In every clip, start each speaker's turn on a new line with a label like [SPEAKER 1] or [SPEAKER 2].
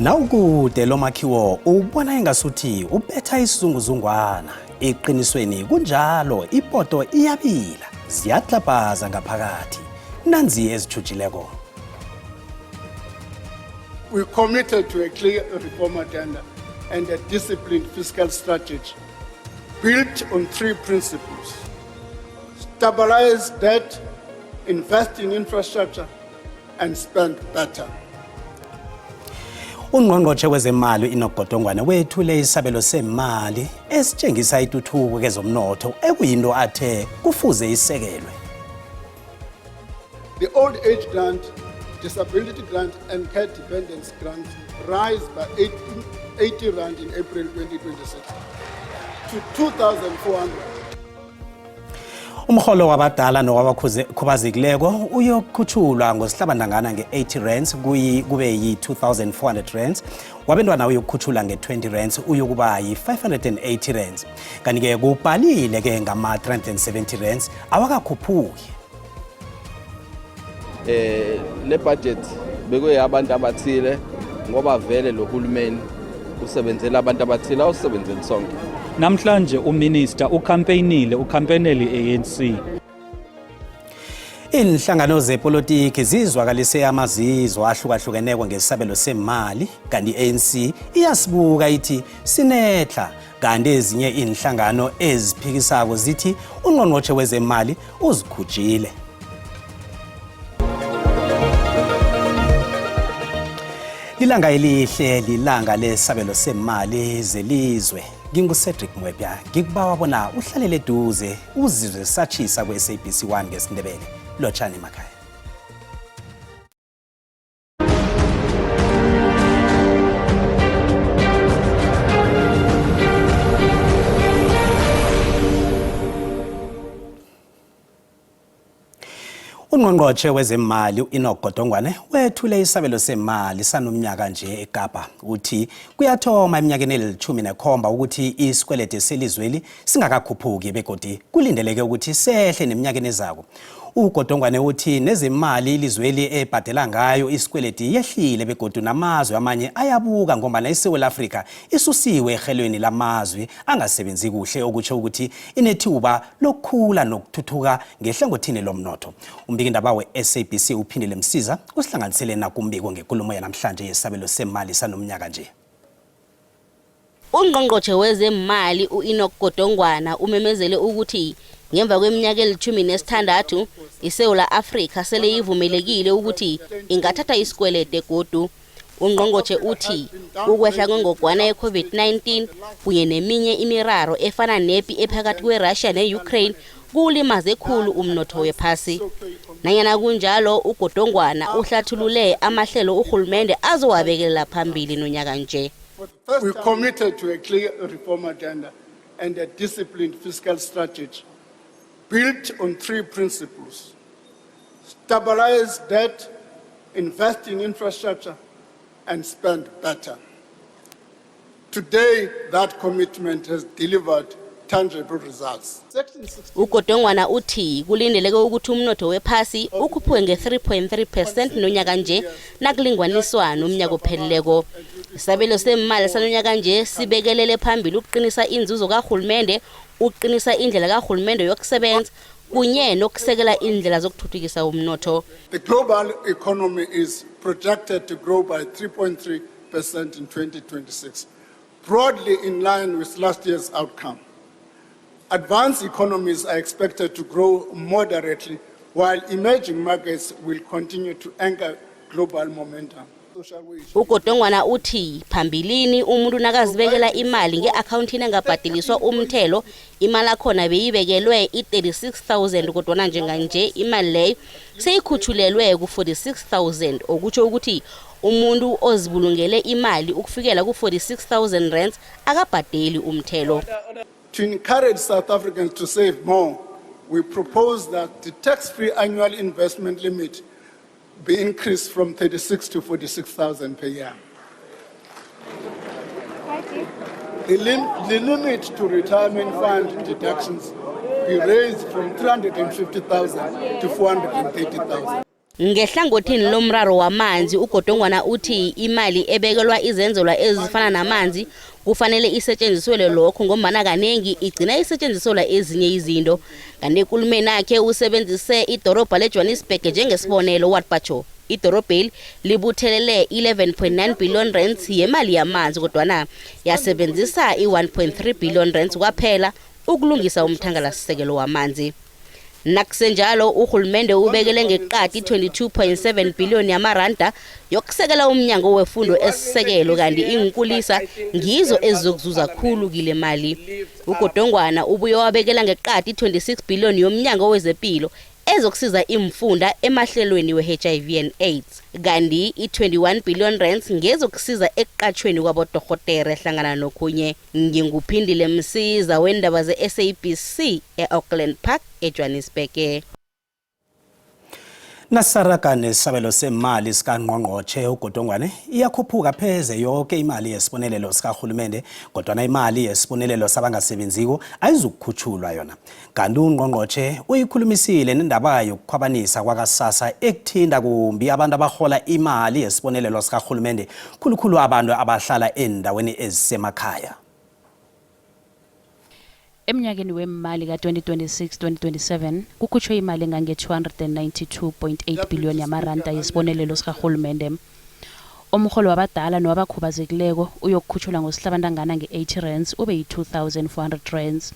[SPEAKER 1] Nawukude lo makhiwo ubona engasuthi ubetha isizunguzungwana. Eqinisweni kunjalo ipoto iyabila, ziyahlabaza ngaphakathi. Nanzi ezijujileko.
[SPEAKER 2] We committed to a clear reform agenda and a disciplined fiscal strategy built on 3 principles: stabilize debt, invest in infrastructure, and spend better.
[SPEAKER 1] Ungqongqotjhe wezemali uEnoch Godongwana wethule isabelo semali esitshengisa ituthuko kezomnotho ekuyinto athe kufuze isekelwe.
[SPEAKER 2] The old age grant, disability grant, and care dependence grants rise by 80 rand in April 2026 to 2,400.
[SPEAKER 1] Umholo wabadala nowabakhubazekileko uyokukhutshulwa ngosihlabantangana nge-80 rands kube yi-2,400 rands. Wabentwana uyokukhutshulwa nge-20 rands uyokuba yi-580 rands. Kanti-ke kubhalile ke ngama-370 rands awakakhuphuki.
[SPEAKER 3] Le budget bekuyabantu abathile ngoba vele lo hulumeni usebenzela abantu abathile awusebenzeli sonke.
[SPEAKER 4] Namhlanje uminister ukhampeneli ANC.
[SPEAKER 1] Inhlangano zepolitiki zizwakalise amazizo ahlukahlukeneko ngesabelo semali kanti ANC iyasibuka ithi sinetla kanti ezinye inhlangano eziphikisako zithi ungqongqotjhe wezemali uzikhujile. Lilanga elihle lilanga lesabelo semali zelizwe. NginguCedric Mwebya, ngikubawa bona uhlalele eduze uzizwe sachisa kwe-SABC 1 ngesindebele. Lotshani emakhaya. Ungqongqotjhe wezemali uEnoch Godongwana wethule isabelo semali sanomnyaka nje eKapa uthi kuyathoma eminyakeni eli-17 ukuthi isikwelede selizweli singakakhuphuki begodi kulindeleke ukuthi sehle neminyakeni ezako. uGodongwana uthi nezemali ilizweli ebhadela ngayo isikweledi yehlile begodu namazwe amanye ayabuka ngoba iSouth Africa isusiwe ehelweni lamazwe angasebenzi kuhle okutsho ukuthi inethuba lokukhula nokuthuthuka ngehlangothini lomnotho. Umbikindaba we-SABC uphindile Msiza usihlanganisele nakumbiko ngenkulumo yanamhlanje yesabelo semali sanomnyaka nje.
[SPEAKER 5] Ungqongqotjhe wezemali uEnoch Godongwana umemezele ukuthi ngemva kweminyaka eli-16 iSouth Africa sele ivumelekile ukuthi ingathatha isikwelede godu. Ungqongqotjhe uthi ukwehla kwengogwana ye-COVID-19 kunye neminye imiraro efana nepi ephakathi kweRussia neUkraine kulimaze khulu umnotho wephasi. Nanyana kunjalo uGodongwana uhlathulule amahlelo urhulumende azowabekelela phambili nonyaka nje.
[SPEAKER 2] We committed to a clear reform agenda and a disciplined fiscal strategy built on 3 principles: stabilize debt, invest in infrastructure, and spend better. Today, that commitment has delivered tangible results.
[SPEAKER 5] uGodongwana uthi kulindeleke ukuthi umnotho wephasi ukhuphuke nge-3.3% nonyaka nje nakulinganiswa nomnyaka opheleleko. Isabelo semali sanonyaka nje sibekelele phambili ukuqinisa inzuzo kahulumende, ukuqinisa indlela kahulumende yokusebenza kunye nokusekela indlela zokuthuthukisa umnotho.
[SPEAKER 2] The global economy is projected to grow by 3.3% in 2026, broadly in line with last year's outcome. Advanced economies are expected to grow moderately, while emerging markets will continue to anchor global momentum.
[SPEAKER 5] uGodongwana uthi phambilini umuntu nakazibekela imali ngeakhawuntini engabhadiliswa umthelo, imali akhona beyibekelwe i-36,000 kodwa njenganje imali leyo seyikhutshulelwe ku-46,000 okutsho ukuthi umuntu ozibulungele imali ukufikela ku-46,000 rands akabhadeli umthelo.
[SPEAKER 2] To encourage South Africans to save more, we propose that the tax-free annual investment limit be increased from 36 to 46,000 per year. The limit to retirement fund deductions be raised from 350,000 to 430,000.
[SPEAKER 5] Ngehlangothini lomraro wamanzi uGodongwana uthi imali ebekelwa izenzelwa ezifana namanzi kufanele isetshenziswe lokho ngombana kanengi igcina isetshenziswa ezinye izinto. Kanti kulumeni yakhe usebenzise idorobha leJohannesburg njengesibonelo watbacho. Idorobheli libuthelele 11.9 billion rands yemali yamanzi kodwana yasebenzisa i1.3 billion rands kwaphela ukulungisa umthangalasisekelo wamanzi. Nakusenjalo uhulumende ubekele ngeqadi 22.7 billion yamaranda yokusekela umnyango wefundo esisekelo kanti inkulisa ngizo ezizokuzuza khulu kile mali. uGodongwana ubuye wabekela ngeqadi 26 billion yomnyango wezempilo ezokusiza imfunda emahlelweni we-HIV and AIDS kanti i21 billion rands ngezokusiza ekuqatshweni kwabodokotela hlangana nokhunye. Nginguphindile Msiza wendaba ze-SABC e-Auckland Park eJohannesburg.
[SPEAKER 1] Nasaraga nesabelo semali sikaNgqongqotjhe uGodongwana iyakhuphuka pheze yonke imali yesibonelelo sikahulumende kodwa imali yesibonelelo sabangasebenziko ayizukukhutshulwa yona. Kanti uNgqongqotjhe uyikhulumisile nendaba yokukhwabanisa kwakasasa ekuthinta kumbi abantu abahola imali yesibonelelo sikahulumende khulukhulu abantu abahlala endaweni ezisemakhaya.
[SPEAKER 6] Emnyakeni wemali ka-2026-2027 kukhutshwe imali engange-292.8 billion yamaranda yesibonelelo sikahulumende. Umrholo wabadala nowabakhubazekileko uyokukhutshulwa ngosihlabantangana nge-80 rands ube yi-2,400 rands.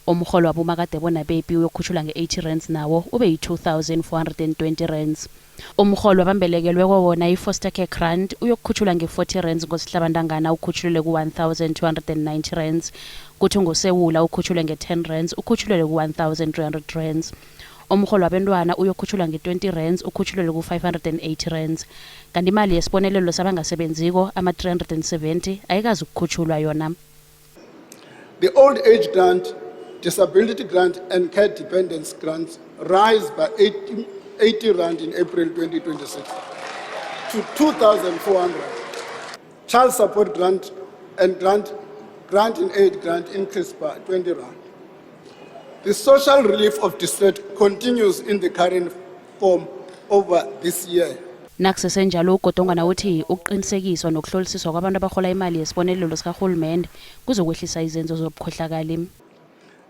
[SPEAKER 6] Umrholo wabomakadebona bepi uyokukhutshulwa nge-80 rands nawo ube yi-2,420 rands. Umrholo wabambelekelweko wona i-foster care grant uyokukhutshulwa nge-40 rands ngosihlabantangana ukhutshulelwe ku-1,290 rands. Kuthi ngosewula ukhutshulwe nge-10 rands ukhutshulelwe ku-1,300 rands. Umrholo wabantwana uyokhutshulwa nge-20 rands ukhutshulelwe ku-580 rands. Kanti imali yesibonelelo sabangasebenziko ama-370 ayikazi ukukhutshulwa yona.
[SPEAKER 2] The old age grant, disability grant and care dependence grants rise by 80 rand in April 2026 to 2,400. Child support grant and grant in aid grant increased by 20 rand. The social relief of distress continues in the current form over this year.
[SPEAKER 6] Nakusesenjalo uGodongwana uthi ukuqinisekiswa nokuhlolisiswa kwabantu abahola imali yesibonelelo sikahulumende kuzokwehlisa izenzo zobukhohlakali.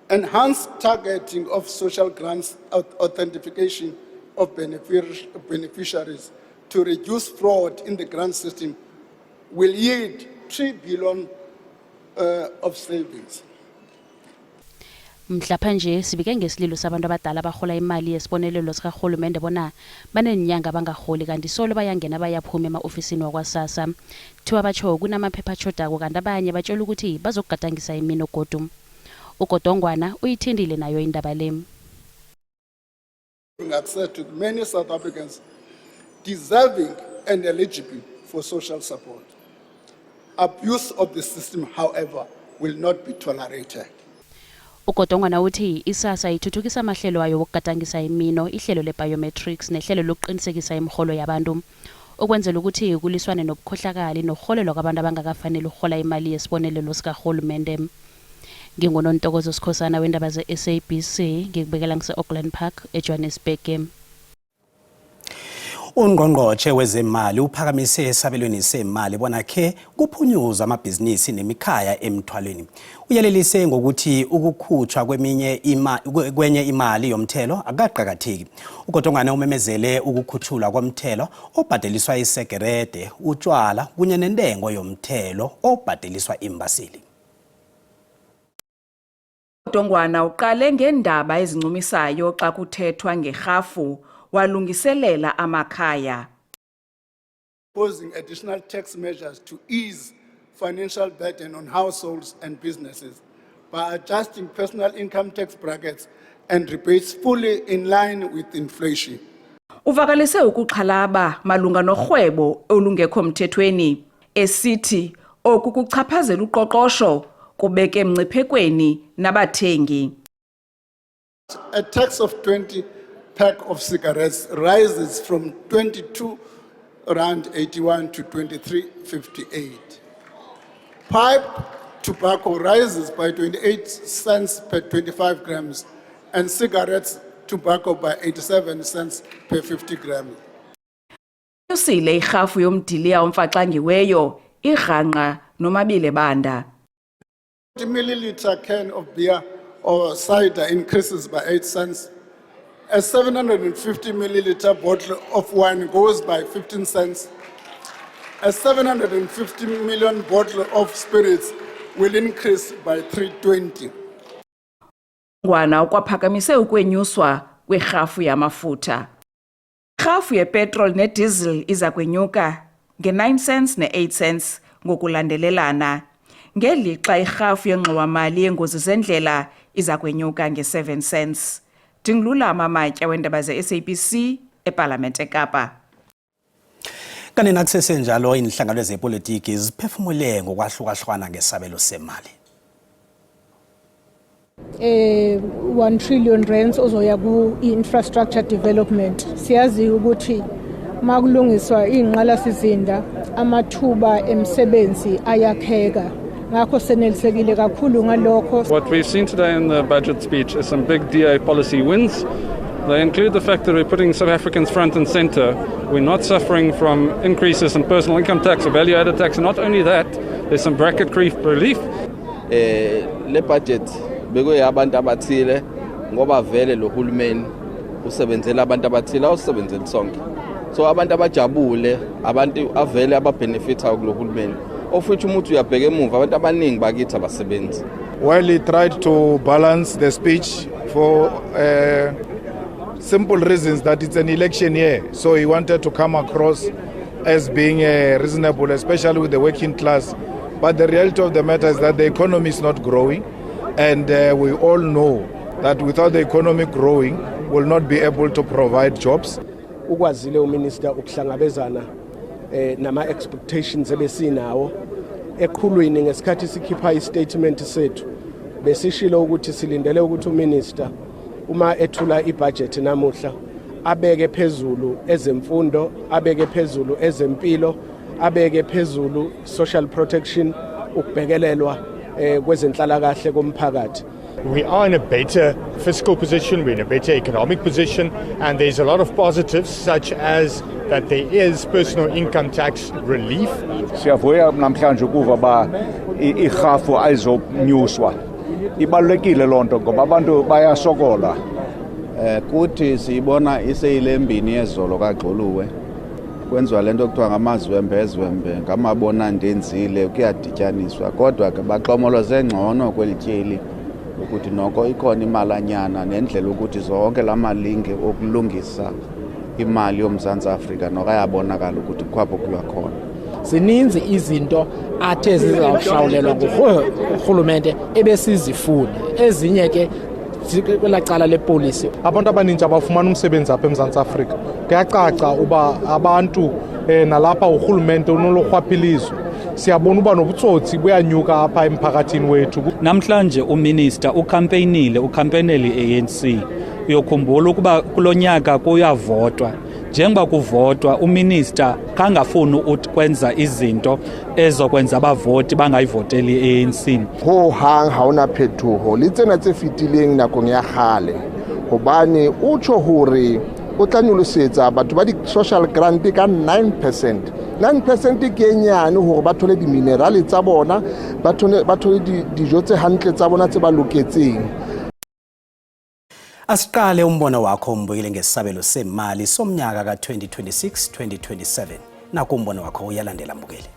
[SPEAKER 2] Enhanced targeting of social grants authentication of beneficiaries to reduce fraud in the grant system will yield 3 billion of savings.
[SPEAKER 6] Mhlapha nje sibike ngesililo sabantu abadala abahola imali yesibonelelo sikahulumende bona baneninyanga bangaholi kanti solo bayangena bayaphuma ema-ofisini wakwasasa. Kuthiwa batsho kunamaphepha atshodako kanti abanye batshela ukuthi bazokugadangisa imino godu. uGodongwana uyithindile nayo indaba le.
[SPEAKER 2] Access to many South Africans deserving and eligible for social support. Abuse of the system, however, will not be tolerated.
[SPEAKER 6] uGodongwana uthi isasa ithuthukisa amahlelo ayo wokugadangisa imino, ihlelo le-biometrics nehlelo lokuqinisekisa imiholo yabantu okwenzela ukuthi kuliswane nobukhohlakali nokuholelwa kwabantu abangakafanele ukuhola imali yesibonelelo sikahulumende. Ngingonontokozo Sikhosana wendaba ze-SABC ngikubekela ngise-Auckland Park eJohannesburg.
[SPEAKER 1] Ungqongqotjhe wezemali uphakamise esabelweni semali bona ke kuphunyuzwa amabhizinisi nemikhaya emthwalweni. Uyalelise ngokuthi ukukhutshwa kwenye imali yomthelo akaqhakatheki. uGodongwana umemezele ukukhutshulwa komthelo obhadeliswa isegerede, utshwala kunye nentengo yomthelo obhadeliswa imbaseli.
[SPEAKER 7] uGodongwana uqale ngendaba ezincumisayo xa kuthethwa ngerhafu walungiselela amakhaya.
[SPEAKER 2] Proposing additional tax measures to ease financial burden on households and businesses by adjusting personal income tax brackets and rebates fully in line with inflation.
[SPEAKER 7] Uvakalise ukuxhalaba malunga norhwebo olungekho mthethweni esithi oku kuchaphazela uqoqosho kubeke emngciphekweni nabathengi.
[SPEAKER 2] A tax of 20 pack of cigarettes rises from 22.81 to 23.58. Pipe tobacco rises by 28 cents per 25 grams and cigarettes tobacco by 87 cents per 50 grams.
[SPEAKER 7] Usile irhafu yomdiliya omfaxangiweyo, irhanqa nomabile banda.
[SPEAKER 2] 50 milliliter can of beer or cider increases by 8 cents. A 750 milliliter bottle of wine goes by 15 cents. A 750 million bottle of spirits will increase by 320.
[SPEAKER 7] Ngwana ukwaphakamise ukwenyuswa kwerhafu yamafutha. Irhafu yepetrol nediesel iza kwenyuka nge-9 cents ne-8 cents ngokulandelelana. Ngelixa irhafu yengxowa-mali yengozi zendlela iza kwenyuka nge-7 cents. Ndingululama Amatya weendaba ze-SABC eParlamente eKapa.
[SPEAKER 1] Kanti nakusesenjalo inhlangano zepolitiki ziphefumule ngokwahlukahlukana ngesabelo semali.
[SPEAKER 8] 1 trillion rands ozoya ku-infrastructure development. Siyazi ukuthi makulungiswa iy'ngqalasizinda amathuba emsebenzi ayakheka. Ngakho senelisekile kakhulu ngalokho.
[SPEAKER 9] What we've seen today in the budget speech is some big DA policy wins. They include the fact that we're putting South Africans front and center. We're not suffering from increases in personal income tax or value-added tax. And not only that, there's some bracket relief.
[SPEAKER 3] Le budget bekuye abantu abathile ngoba vele lo hulumeni usebenzela abantu abathile awusebenzeli sonke. So abantu abajabule, abantu avele ababenefita kulo hulumeni. Of which umuntu uyabheka emuva abantu abaningi bakithi abasebenzi.
[SPEAKER 10] While he tried to balance the speech for simple reasons that it's an election year, so he wanted to come across as being reasonable, especially with the working class. But the reality of the matter is that the economy is not growing, and we all know that without the economy growing, we'll not be able to provide jobs.
[SPEAKER 11] Ukwazile uminister ukuhlangabezana nama expectations ebesinawo eqhulwini ngesikhathi sikhipha istatement sethu besishilo ukuthi silindele ukuthi uminister uma ethula ibudget namuhla abeke phezulu ezemfundo, abeke phezulu ezempilo, abeke phezulu social protection, ukubhekelelwa kwezenhlalakahle komphakathi.
[SPEAKER 12] We are in a better fiscal position, we're in a better economic position, and there's a lot of positives such as that there is personal income tax relief.
[SPEAKER 13] Siyavuya namhlanje ukuva ba irhafu ayizonyuswa. Ibalulekile lonto ngoba abantu bayasokola.
[SPEAKER 3] Kuthi siyibona iseyilembini yezolo kaGxuluwe. Kwenziwa lento okuthiwa ngamazwembezwembe, ngamabona ndenzile kuyadityaniswa kodwa ke baxomoloze ngcono kwelityeli ukuthi noko ikhona imalanyana nendlela ukuthi zonke lamalinge okulungisa imali yoMzantsi Afrika nokayabonakala ukuthi kwapho kuyakhona.
[SPEAKER 11] Zininzi izinto athe zizawuhlawulelwa ngurhulumente ebesizifuna. Ezinye ke kwelacala lepolisi.
[SPEAKER 14] Abantu abaninzi abafumana umsebenzi apha eMzantsi Afrika. Kuyacaca uba abantu nalapha urhulumente unolorhwaphilizo. Siyabona uba nobutsotsi buyanyuka apha emphakathini wethu.
[SPEAKER 4] Namhlanje uminister ukhampenele i-ANC. Uyokhumbula ukuba kulonyaka kuyavotwa. Njengoba kuvotwa uminister kangafuni ukwenza izinto ezokwenza abavoti bangayivoteli i-ANC.
[SPEAKER 15] Ho hang ha ona phethoho le tsena tse fitileng nakong ya khale. Hobane utsho hore o tla nyolosetsa batho ba di social grant ka 9%. 9% ke nyane hore ba thole di minerale tsa bona, ba thole dijo tse hantle tsa bona tse ba loketseng.
[SPEAKER 1] Asiqale umbono wakho Mbuyile ngesabelo semali somnyaka ka-2026-2027. Naku umbono wakho uyalandela Mbuyile.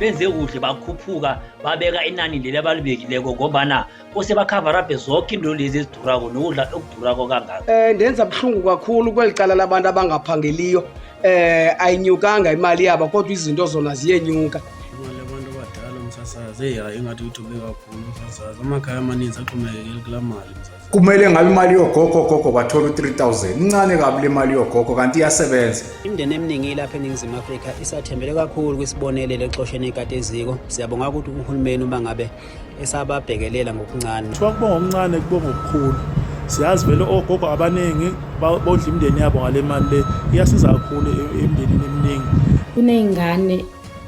[SPEAKER 16] benze kuhle bakhuphuka babeka inani leli abalibekileko ngobana kose bakhavarabhe zonke into lezi ezidurako nokudla okudurako kangaka.
[SPEAKER 11] Ndenza buhlungu kakhulu kwelicala labantu abangaphangeliyo. Ayinyukanga imali yabo kodwa izinto zona ziyenyuka.
[SPEAKER 17] Imali yabantu abadala msasazi hayi ingathi uyithobe kakhulu msasazi amakhaya amaninzi axhomekekile kulaa mali msasazi.
[SPEAKER 18] Kumele ngabe imali yogogo bathola u-3,000 incane kabi le mali yogogo kanti iyasebenza.
[SPEAKER 19] Imindeni eminingi lapha eNingizimu Afrika isathembele kakhulu kwisibonelelo exosheni ekade eziko. Siyabonga ukuthi uhulumeni uma ngabe esababhekelela ngokuncane.
[SPEAKER 20] Kuthiwa kubonga okuncane kubonga okukhulu. Siyazi vele ogogo abaningi bodla imindeni yabo ngale mali le iyasiza kakhulu emndenini eminingi.
[SPEAKER 21] Kuney'ngane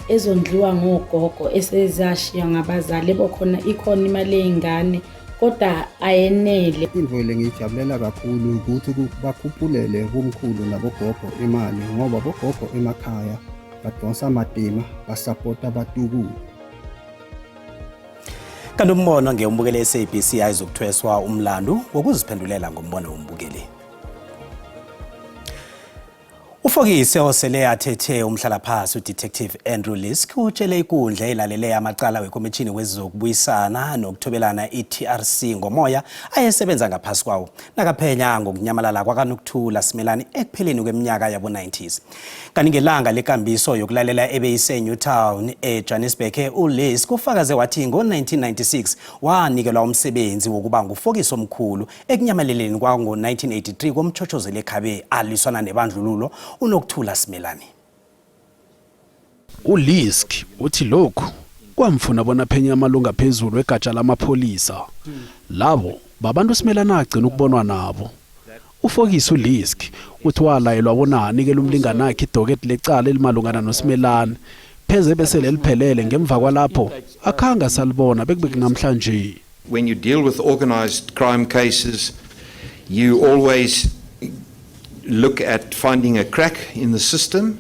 [SPEAKER 21] ezondliwa ngogogo esezashiya ngabazali bokhona ikhona imali ey'ngane kodwa ayenele.
[SPEAKER 22] Into le ngiyijabulela kakhulu ukuthi bakhuphulele kumkhulu nabogogo imali ngoba bogogo emakhaya badonsa amadima basapota abatukulu.
[SPEAKER 1] Kanti umbono ngeumbukeli SABC ayizokuthweswa umlando ngokuziphendulela ngombono wombukeli. Ufokisi osele athethe umhlalaphansi uDetective Andrew Lisk utshele inkundla elalele amacala wekomitini wezokubuyisana nokuthobelana iTRC ngomoya ayesebenza ngaphasi kwawo nakaphenya ngokunyamalala kwakaNokuthula Simelane ekupheleni kweminyaka yabo 90s. Kanti ngelanga lekambiso yokulalela ebeyise Newtown eJohannesburg uLisk ufakaze wathi ngo-1996 wanikelwa umsebenzi wokuba ngufokisi omkhulu ekunyamaleleni kwango-1983 komtshotshozelo ekhabe aliswana nebandlululo uNokuthula Simelane.
[SPEAKER 23] uLisk uthi lokhu kwamfuna bona phenya amalunga phezulu egatsha lamapholisa labo babantu Simelane agcina ukubonwa nabo. Ufokisi uLisk uthi walayelwa bona anikele umlingana wakhe idoketi lecala elimalungana noSimelane pheze bese leliphelele ngemva kwalapho akhanga salibona bekubeke namhlanje.
[SPEAKER 24] When you deal with organized crime cases, you always look at finding a crack in the system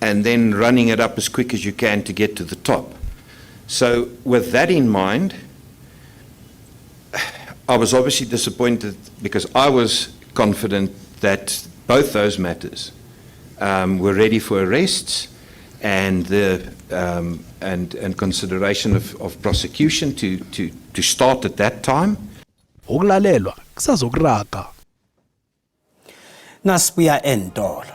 [SPEAKER 24] and then running it up as quick as you can to get to the top. So with that in mind, I was obviously disappointed because I was confident that both those matters were ready for arrests and the and consideration of prosecution to start at that time.
[SPEAKER 23] Ukulalelwa kusazokuraga.
[SPEAKER 1] Nasibuya entolo.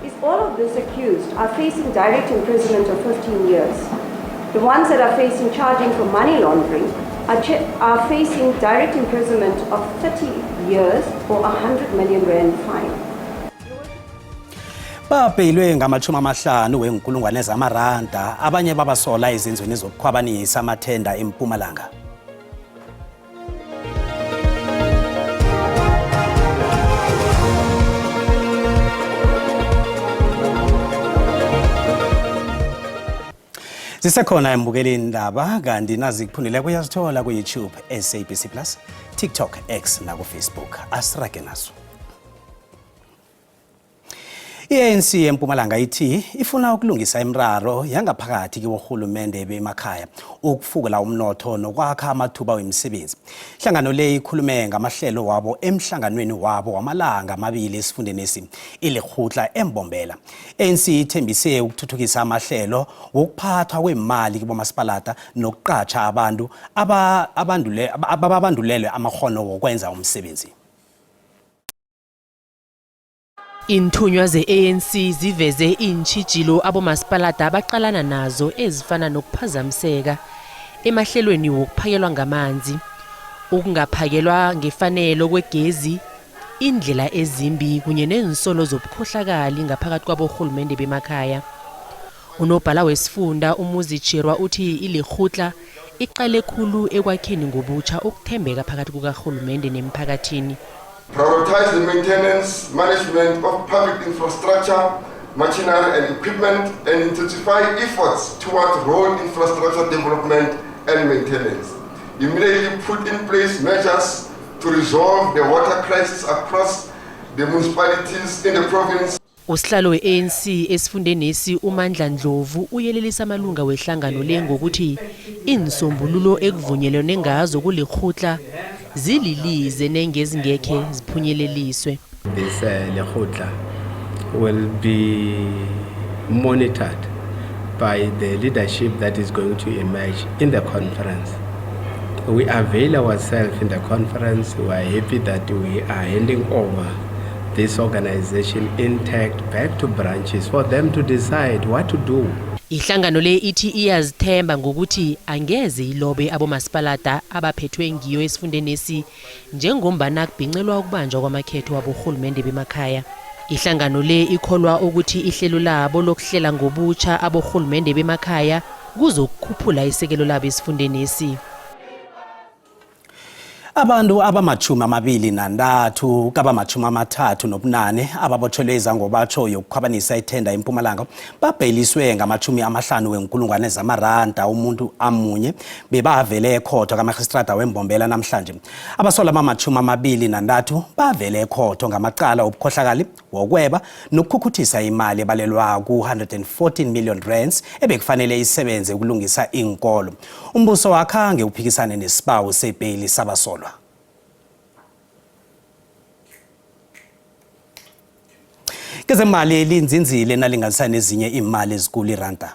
[SPEAKER 25] Is all of these accused are facing direct imprisonment of 15 years. The ones that are facing charging for money laundering are facing direct imprisonment of 30 years or 100 million rand fine.
[SPEAKER 1] Babhekilwe ngama-50 wenkulungwane zamaranda abanye babasola ezenzweni zokukhwabanisa amathenda eMpumalanga. Sisekhona embukeli indaba kanti nazi kuphundile kuyasithola ku YouTube SABC Plus, TikTok, X na ku Facebook. Asirage naso. I-ANC eMpumalanga ithi ifuna ukulungisa imraro yangaphakathi kuhulumende bemakhaya ukufukela umnotho nokwakha amathuba wemisebenzi. Inhlangano le ikhulume ngamahlelo wabo emhlanganweni wabo wamalanga amabili esifundeni esi ilekhutla eMbombela. ANC ithembise ukuthuthukisa amahlelo wokuphathwa kwemali kubomasipalata nokuqatsha abantu ababandulelwe amakhono wokwenza umsebenzi.
[SPEAKER 26] Inthunywa ze-ANC ziveze intshijilo abomasipalata abaqalana nazo ezifana nokuphazamiseka emahlelweni wokuphakelwa ngamanzi, ukungaphakelwa ngefanelo kwegezi, indlela ezimbi kunye nensolo zobukhohlakali ngaphakathi kwabohulumende bemakhaya. Unobhala wesifunda uMuzichirwa uthi ilekhutla iqale khulu ekwakheni ngobutsha ukuthembeka phakathi kukahulumende nemphakathini.
[SPEAKER 27] Prioritize the maintenance, management of public infrastructure, machinery and equipment, and intensify efforts towards road infrastructure development and maintenance. Immediately put in place measures to resolve the water crisis across the municipalities in the province.
[SPEAKER 26] Usihlalo we-ANC esifundeni esi uMandla Ndlovu uyelelisa amalunga wehlangano le ngokuthi insombululo ekuvunyelene ngazo kulekhutla zililize nengezingekhe ziphunyeleliswe.
[SPEAKER 28] This lekhutla will be monitored by the leadership that is going to emerge in the conference. We avail ourselves in the conference. We are happy that we are handing over this organization intact back to branches for them to decide what to do.
[SPEAKER 26] Ihlangano le ithi iyazithemba ngokuthi angeze ilobe abomasipalata abaphethwe ngiyo esifundenesi njengombana kubhincelwa ukubanjwa kwamakhetho wabohulumende bemakhaya. Ihlangano le ikholwa ukuthi ihlelo labo lokuhlela ngobutsha abohulumende bemakhaya kuzokukhuphula isekelo labo esifundenesi.
[SPEAKER 1] Abantu abama-23 kaba-38 ababotshelwe izangobatsho yokukhwabanisa ithenda eMpumalanga babheliswe ngama-50,000 umuntu amunye bebavele ekhotho kamagistrata wembombela namhlanje. Abasolwa ama-23 bavele ekhotho ngamacala obukhohlakali wokweba nokukhukuthisa imali ebalelwa ku-114 million rands ebekufanele isebenze ukulungisa inkolo. Umbuso wakhange uphikisane nesibawu sebheli sabasolwa. Kezemali elinzinzile nalinganisana nezinye imali ezikulu iranda.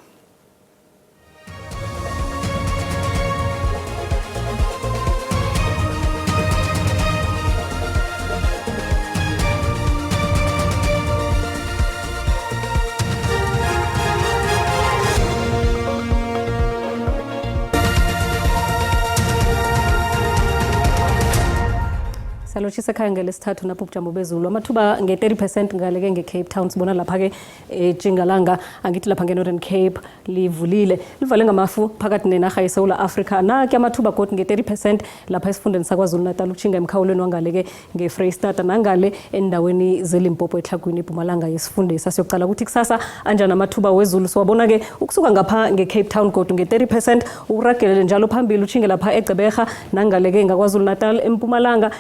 [SPEAKER 2] Salotshisa ekhaya ngelesithathu napho ubujamo bezulu amathuba nge-30% ngaleke nge-Cape Town sibona lapha-ke eJingalanga angithi lapha nge-Northern Cape livulile livale ngamafu phakathi nenarha yeSouth Africa nake amathuba godi nge-30% lapha esifundeni saKwaZulu Natal ukushinga emkhawulweni wangaleke ngeFreystata nangale endaweni zeLimpopo eTlhagwini eMpumalanga yesifunde sasiyocala ukuthi kusasa anjani amathuba wezulu siwabona-ke ukusuka ngapha nge-Cape Town godi nge-30% uragelele njalo phambili ushinge lapha eGqeberha nangaleke ngaKwaZulu Natal eMpumalanga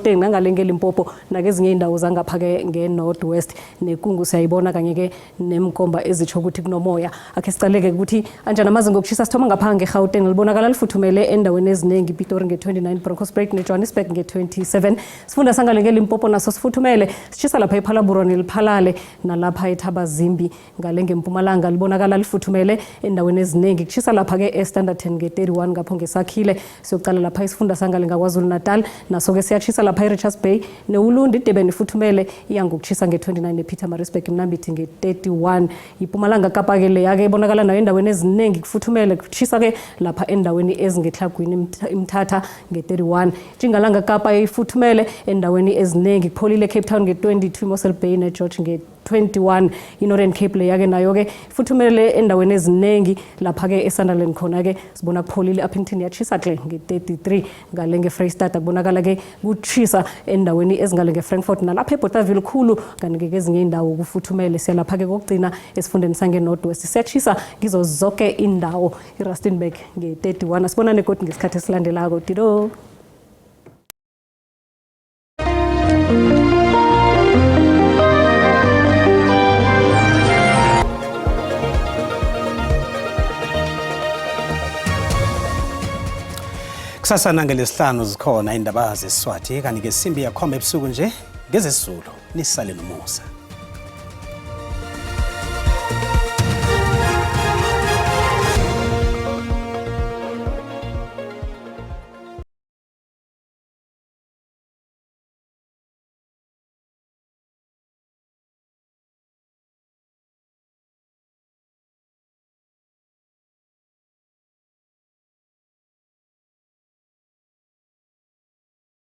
[SPEAKER 2] nangale ngeLimpopo nakezinye indawo zangapha-ke nge-North West nekungu siyayibona kanye-ke nemkomba ezitsho ukuthi kunomoya. Akhe sicaleke ukuthi anjani amazinga okushisa sithoma ngapha nge-Gauteng libonakala lifuthumele endaweni eziningi iPitori nge-29 Bronkhorstspruit neJohannesburg nge-27 sifunda sangale ngeLimpopo naso sifuthumele sishisa lapha ePhalabhuro neliphalale nalapha eThabazimbi ngale ngeMpumalanga libonakala lifuthumele endaweni eziningi kushisa lapha-ke eStanderton nge-31 ngapho ngeSakhile siyocala lapha isifunda sangale ngaKwaZulu Natal naso-ke siyashisa lapha Richards Bay neUlundi iDurban ifuthumele iyangokuchisa nge-29 ePietermaritzburg Mnambithi nge-31 iPumalanga Kapa-ke leya-ke ibonakala nayo endaweni eziningi kufuthumele kuchisa-ke lapha endaweni ezingeTlhagwini iMthatha nge-31 Jingalanga Kapa ifuthumele endaweni eziningi kupholile Cape Town nge-22 Mossel Bay neGeorge nge-21 iNorthern Cape leya-ke nayo-ke ifuthumele endaweni eziningi lapha-ke eSutherland khona-ke sibona kupholile Appington yachisa-ke nge-33 ngale ngeFreystata kubonakala-ke kuchisa endaweni ezingale ngeFrankfurt nalapha eBothaville khulu kanti-ke kezinye indawo kufuthumele siyalapha-ke kokugcina esifundeni sange-North West siyachisa kizo zonke indawo iRustenburg nge-31 asibonane kodwa ngesikhathi esilandelako Dido.
[SPEAKER 1] Kusasa nangelesihlanu zikhona indaba zeSiswati kanti ke simbi yakhomba ebusuku nje ngezesizulu nisale nomusa.